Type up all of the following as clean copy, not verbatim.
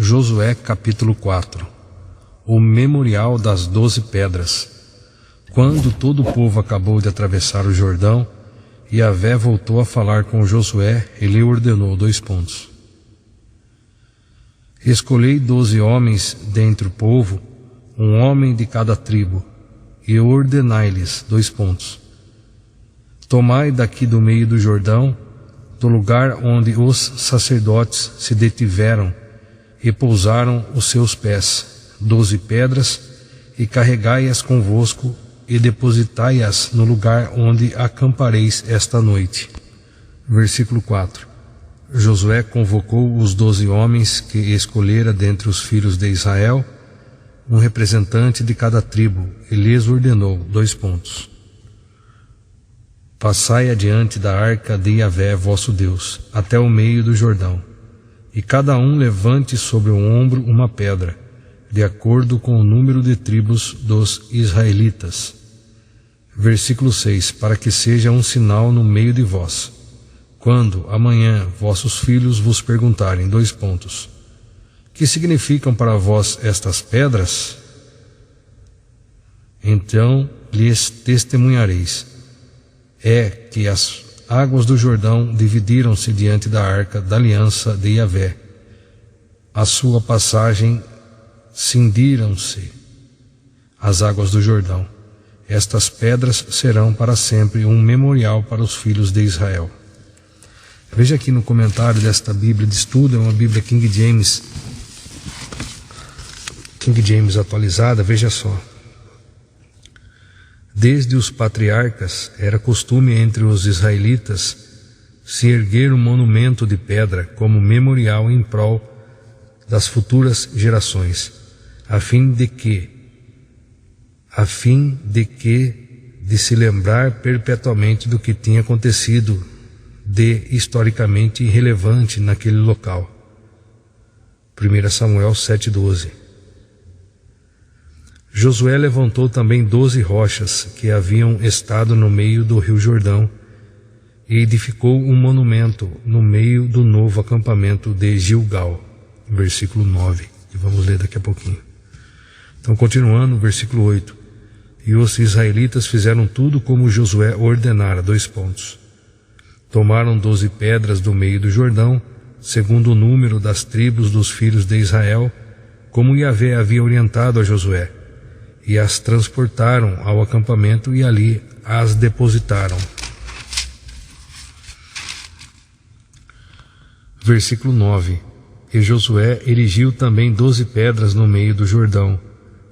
Josué capítulo 4. O memorial das 12 pedras. Quando todo o povo acabou de atravessar o Jordão, Yahvé voltou a falar com Josué e lhe ordenou 2 pontos. Escolhei 12 homens dentre o povo, um homem de cada tribo, e ordenai-lhes 2 pontos. Tomai daqui do meio do Jordão, do lugar onde os sacerdotes se detiveram e pousaram os seus pés, 12 pedras, e carregai-as convosco e depositai-as no lugar onde acampareis esta noite. Versículo 4. Josué convocou os 12 homens que escolhera dentre os filhos de Israel, um representante de cada tribo, e lhes ordenou 2 pontos. Passai adiante da arca de Yahvé vosso Deus, até o meio do Jordão, e cada um levante sobre o ombro uma pedra, de acordo com o número de tribos dos israelitas. Versículo 6. Para que seja um sinal no meio de vós. Quando, amanhã, vossos filhos vos perguntarem 2 pontos. Que significam para vós estas pedras? Então lhes testemunhareis. É que as águas do Jordão dividiram-se diante da arca da aliança de Yahvé. A sua passagem cindiram-se as águas do Jordão. Estas pedras serão para sempre um memorial para os filhos de Israel. Veja aqui no comentário desta Bíblia de estudo, é uma Bíblia King James atualizada, veja só. Desde os patriarcas, era costume entre os israelitas se erguer um monumento de pedra como memorial em prol das futuras gerações, a fim de se lembrar perpetuamente do que tinha acontecido de historicamente irrelevante naquele local. 1 Samuel 7:12. Josué levantou também 12 rochas que haviam estado no meio do rio Jordão e edificou um monumento no meio do novo acampamento de Gilgal. Versículo 9, que vamos ler daqui a pouquinho. Então, continuando, versículo 8. E os israelitas fizeram tudo como Josué ordenara, 2 pontos. Tomaram 12 pedras do meio do Jordão, segundo o número das tribos dos filhos de Israel, como Yahvé havia orientado a Josué, e as transportaram ao acampamento e ali as depositaram. Versículo 9. E Josué erigiu também 12 pedras no meio do Jordão,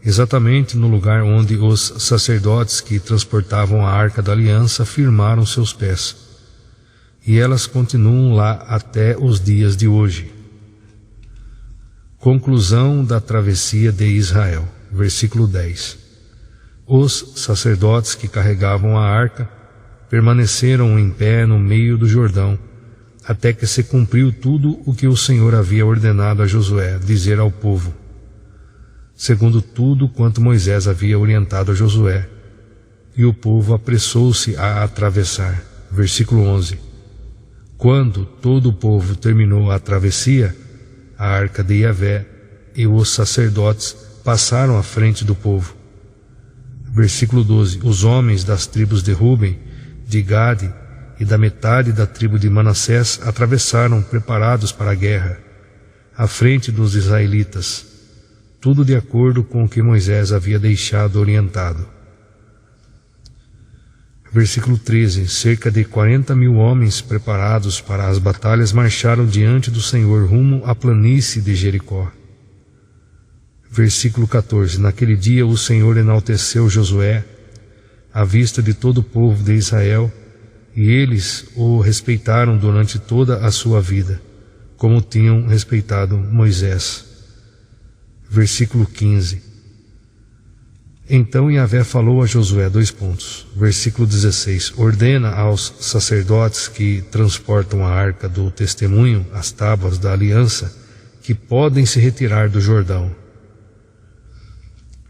exatamente no lugar onde os sacerdotes que transportavam a arca da aliança firmaram seus pés. E elas continuam lá até os dias de hoje. Conclusão da travessia de Israel. Versículo 10. Os sacerdotes que carregavam a arca permaneceram em pé no meio do Jordão, até que se cumpriu tudo o que o Senhor havia ordenado a Josué dizer ao povo, segundo tudo quanto Moisés havia orientado a Josué. E o povo apressou-se a atravessar. Versículo 11. Quando todo o povo terminou a travessia, a arca de Yahvé e os sacerdotes passaram à frente do povo. Versículo 12. Os homens das tribos de Ruben, de Gade e da metade da tribo de Manassés atravessaram preparados para a guerra, à frente dos israelitas, tudo de acordo com o que Moisés havia deixado orientado. Versículo 13. Cerca de 40.000 homens preparados para as batalhas marcharam diante do Senhor rumo à planície de Jericó. Versículo 14. Naquele dia o Senhor enalteceu Josué à vista de todo o povo de Israel, e eles o respeitaram durante toda a sua vida, como tinham respeitado Moisés. Versículo 15. Então Yahvé falou a Josué, 2 pontos. Versículo 16. Ordena aos sacerdotes que transportam a arca do testemunho, as tábuas da aliança, que podem se retirar do Jordão.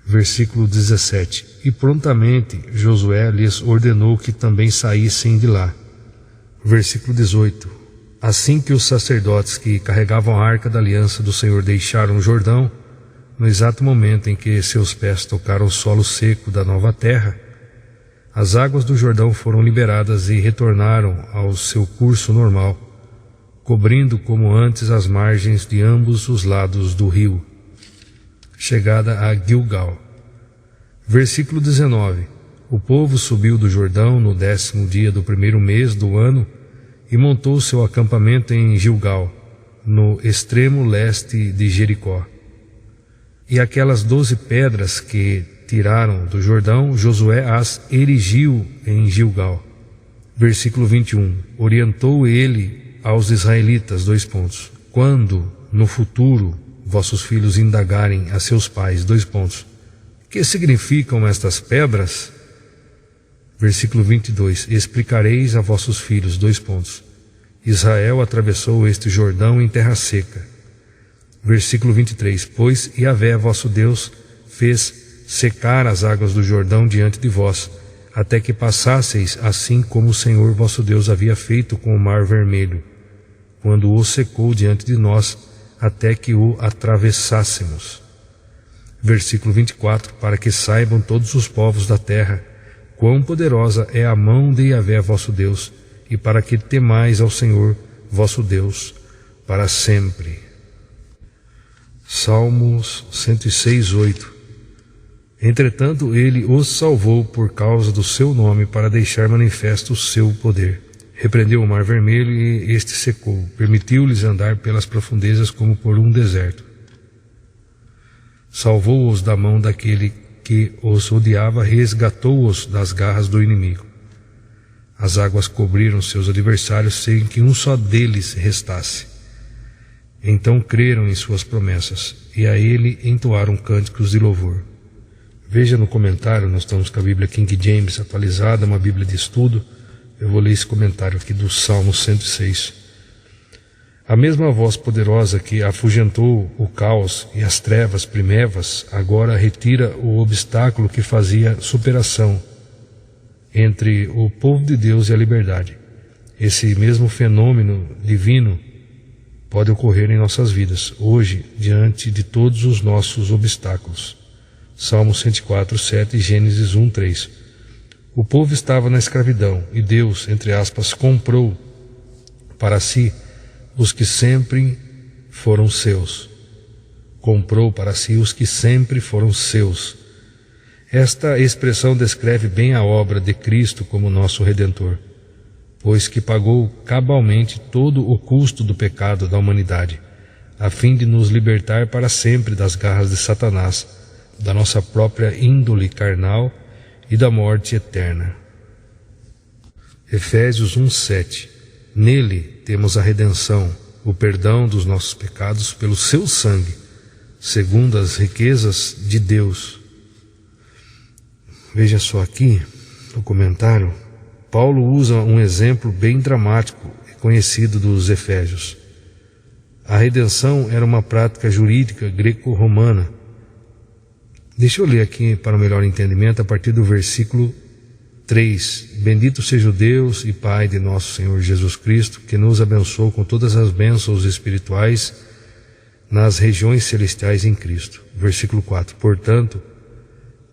Versículo 17. E prontamente Josué lhes ordenou que também saíssem de lá. Versículo 18. Assim que os sacerdotes que carregavam a arca da aliança do Senhor deixaram o Jordão, no exato momento em que seus pés tocaram o solo seco da nova terra, as águas do Jordão foram liberadas e retornaram ao seu curso normal, cobrindo como antes as margens de ambos os lados do rio. Chegada a Gilgal. Versículo 19. O povo subiu do Jordão no 10º dia do primeiro mês do ano e montou seu acampamento em Gilgal, no extremo leste de Jericó. E aquelas 12 pedras que tiraram do Jordão, Josué as erigiu em Gilgal. Versículo 21. Orientou ele aos israelitas, quando, no futuro, vossos filhos indagarem a seus pais, que significam estas pedras? Versículo 22. Explicareis a vossos filhos, Israel atravessou este Jordão em terra seca. Versículo 23. Pois Yahvé, vosso Deus, fez secar as águas do Jordão diante de vós, até que passasseis, assim como o Senhor vosso Deus havia feito com o Mar Vermelho, quando o secou diante de nós, até que o atravessássemos. Versículo 24. Para que saibam todos os povos da terra quão poderosa é a mão de Yahvé vosso Deus, e para que temais ao Senhor vosso Deus para sempre. Salmos 106:8. Entretanto ele os salvou por causa do seu nome, para deixar manifesto o seu poder. Repreendeu o Mar Vermelho e este secou, permitiu-lhes andar pelas profundezas como por um deserto. Salvou-os da mão daquele que os odiava, resgatou-os das garras do inimigo. As águas cobriram seus adversários sem que um só deles restasse. Então creram em suas promessas e a ele entoaram cânticos de louvor. Veja no comentário, nós estamos com a Bíblia King James atualizada, uma Bíblia de estudo. Eu vou ler esse comentário aqui do Salmo 106. A mesma voz poderosa que afugentou o caos e as trevas primevas, agora retira o obstáculo que fazia superação entre o povo de Deus e a liberdade. Esse mesmo fenômeno divino pode ocorrer em nossas vidas, hoje, diante de todos os nossos obstáculos. Salmo 104:7 e Gênesis 1:3. O povo estava na escravidão e Deus, entre aspas, comprou para si os que sempre foram seus. Comprou para si os que sempre foram seus. Esta expressão descreve bem a obra de Cristo como nosso Redentor, pois que pagou cabalmente todo o custo do pecado da humanidade, a fim de nos libertar para sempre das garras de Satanás, da nossa própria índole carnal e da morte eterna. Efésios 1:7. Nele temos a redenção, o perdão dos nossos pecados pelo seu sangue, segundo as riquezas de Deus. Veja só aqui no comentário, Paulo usa um exemplo bem dramático e conhecido dos Efésios. A redenção era uma prática jurídica greco-romana. Deixa eu ler aqui para o melhor entendimento a partir do versículo 3. Bendito seja o Deus e Pai de nosso Senhor Jesus Cristo, que nos abençoou com todas as bênçãos espirituais nas regiões celestiais em Cristo. Versículo 4. Portanto,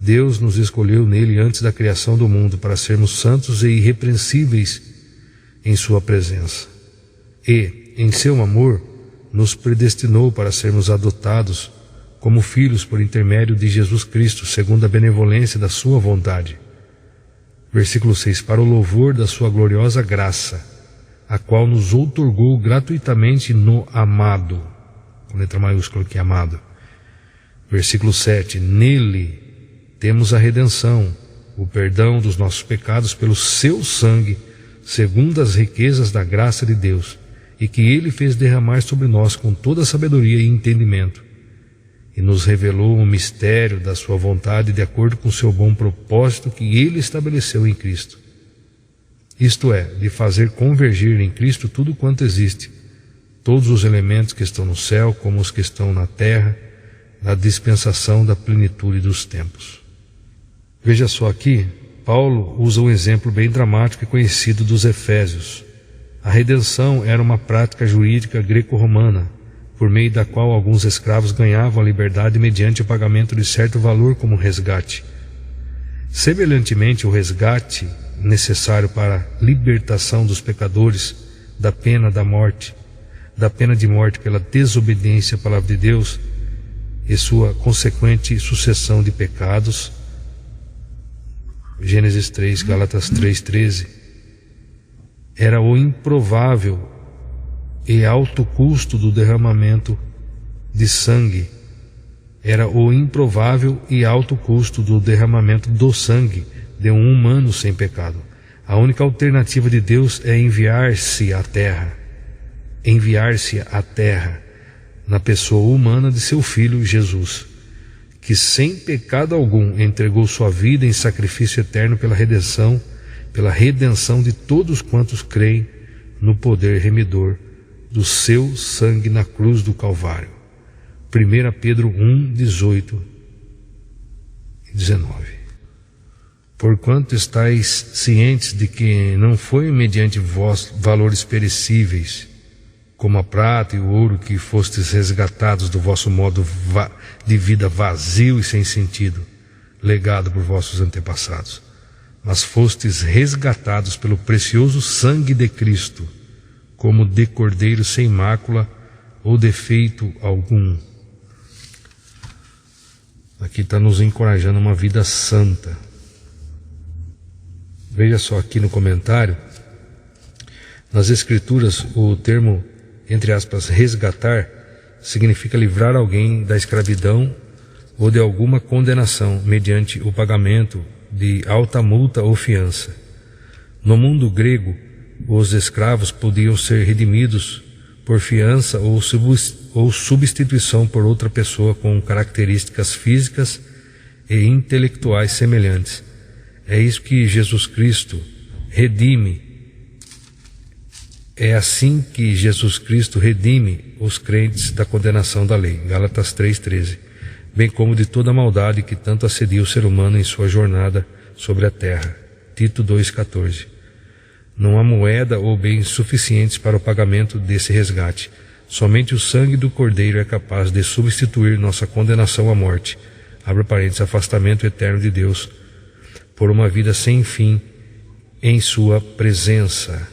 Deus nos escolheu nele antes da criação do mundo para sermos santos e irrepreensíveis em sua presença. E, em seu amor, nos predestinou para sermos adotados como filhos por intermédio de Jesus Cristo, segundo a benevolência da sua vontade. Versículo 6. Para o louvor da sua gloriosa graça, a qual nos outorgou gratuitamente no amado. Com letra maiúscula aqui, amado. Versículo 7. Nele temos a redenção, o perdão dos nossos pecados pelo seu sangue, segundo as riquezas da graça de Deus, e que ele fez derramar sobre nós com toda sabedoria e entendimento, e nos revelou o mistério da sua vontade de acordo com o seu bom propósito que ele estabeleceu em Cristo. Isto é, de fazer convergir em Cristo tudo quanto existe, todos os elementos que estão no céu como os que estão na terra, na dispensação da plenitude dos tempos. Veja só aqui, Paulo usa um exemplo bem dramático e conhecido dos Efésios. A redenção era uma prática jurídica greco-romana, por meio da qual alguns escravos ganhavam a liberdade mediante o pagamento de certo valor como resgate. Semelhantemente, o resgate necessário para a libertação dos pecadores da pena de morte pela desobediência à palavra de Deus e sua consequente sucessão de pecados, Gênesis 3, Gálatas 3:13, era o improvável e alto custo do derramamento de sangue. Era o improvável e alto custo do derramamento do sangue de um humano sem pecado. A única alternativa de Deus é enviar-se à terra na pessoa humana de seu Filho Jesus, que sem pecado algum entregou sua vida em sacrifício eterno pela redenção de todos quantos creem no poder remidor do seu sangue na cruz do Calvário. 1 Pedro 1, 18 e 19. Porquanto estáis cientes de que não foi mediante vós valores perecíveis, como a prata e o ouro, que fostes resgatados do vosso modo de vida vazio e sem sentido, legado por vossos antepassados, mas fostes resgatados pelo precioso sangue de Cristo, como de cordeiro sem mácula ou defeito algum. Aqui está nos encorajando uma vida santa. Veja só aqui no comentário, nas Escrituras, o termo, entre aspas, resgatar, significa livrar alguém da escravidão ou de alguma condenação mediante o pagamento de alta multa ou fiança. No mundo grego, os escravos podiam ser redimidos por fiança ou substituição por outra pessoa com características físicas e intelectuais semelhantes. É isso que Jesus Cristo redime. É assim que Jesus Cristo redime os crentes da condenação da lei, Gálatas 3:13, bem como de toda a maldade que tanto assedia o ser humano em sua jornada sobre a terra, Tito 2:14. Não há moeda ou bens suficientes para o pagamento desse resgate. Somente o sangue do Cordeiro é capaz de substituir nossa condenação à morte, abre parênteses, afastamento eterno de Deus, por uma vida sem fim em sua presença.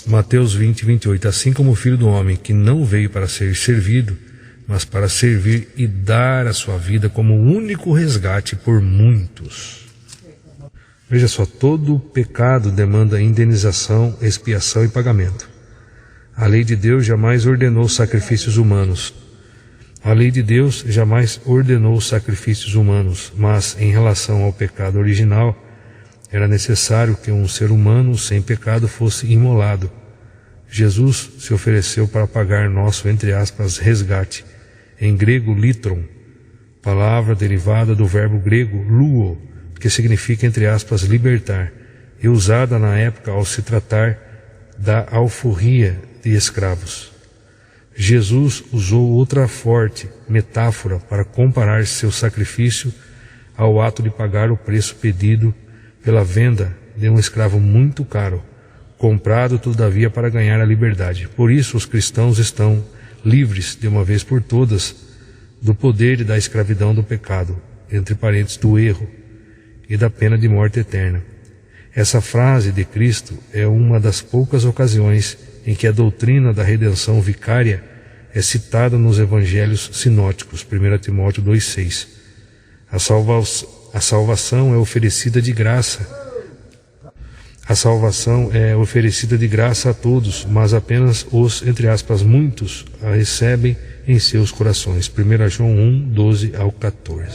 Mateus 20:28. Assim como o Filho do Homem, que não veio para ser servido, mas para servir e dar a sua vida como único resgate por muitos. Veja só, todo pecado demanda indenização, expiação e pagamento. A lei de Deus jamais ordenou sacrifícios humanos. Mas em relação ao pecado original, era necessário que um ser humano sem pecado fosse imolado. Jesus se ofereceu para pagar nosso, entre aspas, resgate, em grego litron, palavra derivada do verbo grego luo, que significa, entre aspas, libertar, e usada na época ao se tratar da alforria de escravos. Jesus usou outra forte metáfora para comparar seu sacrifício ao ato de pagar o preço pedido pela venda de um escravo muito caro, comprado todavia para ganhar a liberdade. Por isso os cristãos estão livres de uma vez por todas do poder e da escravidão do pecado, entre parênteses, do erro e da pena de morte eterna. Essa frase de Cristo é uma das poucas ocasiões em que a doutrina da redenção vicária é citada nos evangelhos sinóticos, 1 Timóteo 2,6. A salvação é oferecida de graça. A salvação é oferecida de graça a todos, mas apenas os, entre aspas, muitos a recebem em seus corações. 1 João 1, 12 ao 14.